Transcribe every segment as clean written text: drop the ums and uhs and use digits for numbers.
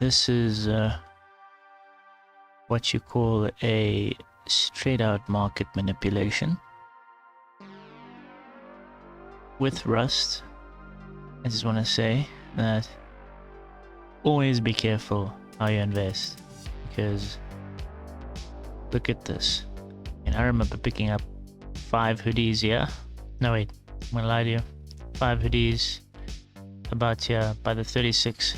This is what you call a straight out market manipulation. With Rust, I just want to say that always be careful how you invest, because look at this. And I remember picking up 5 hoodies here. No wait, I'm gonna lie to you. 5 hoodies about here by the 36.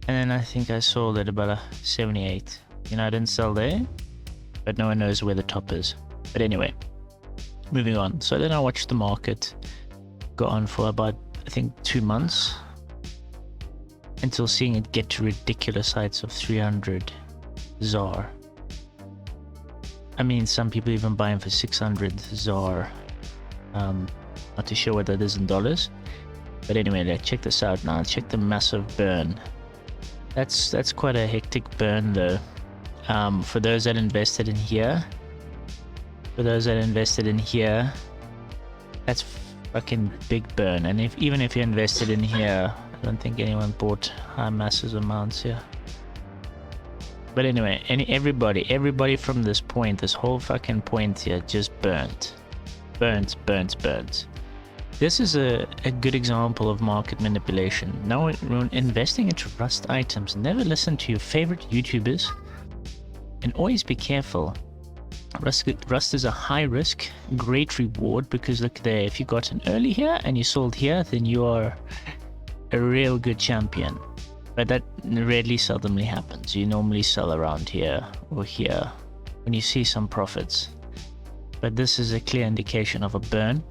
And then I think I sold at about a 78. You know, I didn't sell there, but no one knows where the top is. But anyway, moving on. So then I watched the market go on for about, I think, 2 months, until seeing it get to ridiculous heights of 300 ZAR. I mean, some people even buying for 600 ZAR. Not too sure what that is in dollars. But anyway, let's check this out now. Check the massive burn. That's quite a hectic burn though. For those that invested in here, that's fucking big burn. And even if you invested in here, I don't think anyone bought high massive amounts here. But anyway, everybody from this point, this whole fucking point here, just burnt. This is a good example of market manipulation. Now, when investing into Rust items, never listen to your favorite YouTubers, and always be careful. Rust is a high risk, great reward, because look there, if you got in early here and you sold here, then you are a real good champion. But that rarely seldomly happens. You normally sell around here or here when you see some profits. But this is a clear indication of a burn,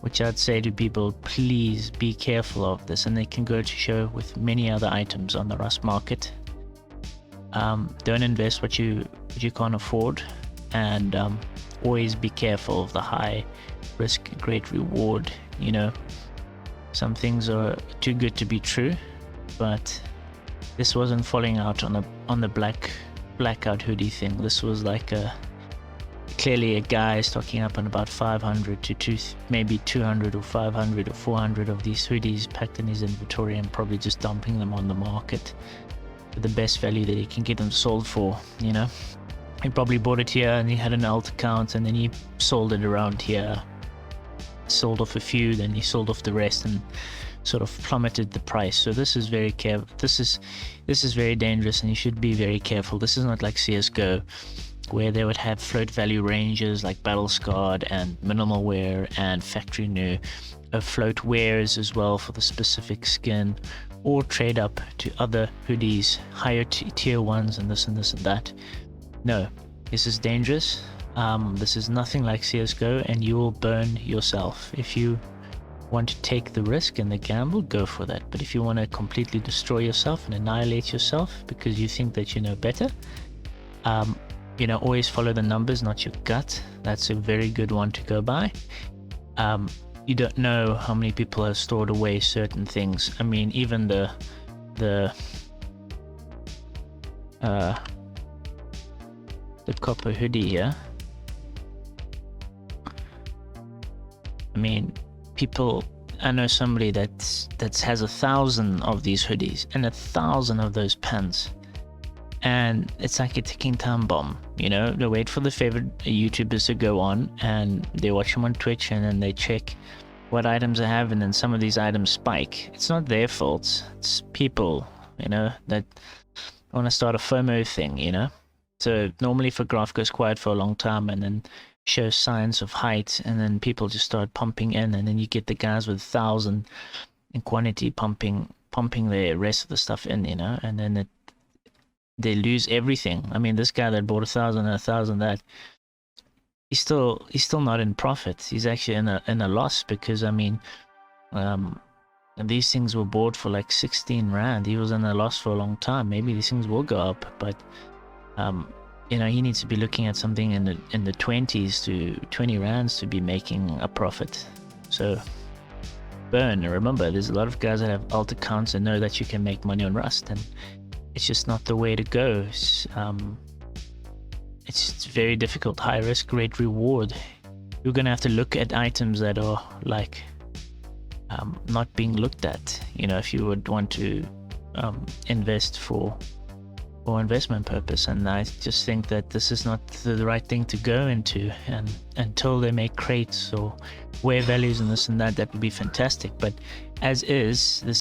which I'd say to people, please be careful of this. And they can go to show with many other items on the Rust market. Don't invest what you can't afford, and always be careful of the high risk, great reward. You know, some things are too good to be true, but this wasn't falling out on the blackout hoodie thing. This was like clearly a guy stocking up on about 500 to maybe 200 or 500 or 400 of these hoodies packed in his inventory, and probably just dumping them on the market for the best value that he can get them sold for. You know, he probably bought it here and he had an alt account, and then he sold it around here, sold off a few, then he sold off the rest, and sort of plummeted the price. So this is very careful. This is very dangerous, and you should be very careful. This is not like CSGO, where they would have float value ranges like battle scarred and minimal wear and factory new, float wears as well for the specific skin, or trade up to other hoodies, higher tier ones, and this and this and that. No, this is dangerous. This is nothing like CSGO, and you will burn yourself. If you want to take the risk and the gamble, go for that. But if you want to completely destroy yourself and annihilate yourself because you think that you know better, you know, always follow the numbers, not your gut. That's a very good one to go by. You don't know how many people have stored away certain things. I mean, even the copper hoodie here. I mean, people, I know somebody that has 1,000 of these hoodies and 1,000 of those pants, and it's like a ticking time bomb. You know, they wait for the favorite YouTubers to go on, and they watch them on Twitch, and then they check what items they have, and then some of these items spike. It's not their fault, it's people, you know, that want to start a FOMO thing, you know. So normally if a graph goes quiet for a long time and then shows signs of height, and then people just start pumping in, and then you get the guys with 1,000 in quantity pumping the rest of the stuff in, you know, and then they lose everything. I mean, this guy that bought 1,000 and 1,000 that, he's still not in profit. He's actually in a loss, because I mean, these things were bought for like 16 rand. He was in a loss for a long time. Maybe these things will go up, but you know, he needs to be looking at something in the 20s to 20 rands to be making a profit. So burn. Remember, there's a lot of guys that have alt accounts and know that you can make money on Rust, and it's just not the way to go. It's very difficult. High risk, great reward. You're gonna have to look at items that are like not being looked at. You know, if you would want to invest for investment purpose, and I just think that this is not the right thing to go into. And until they make crates or wear values and this and that would be fantastic, but as is, this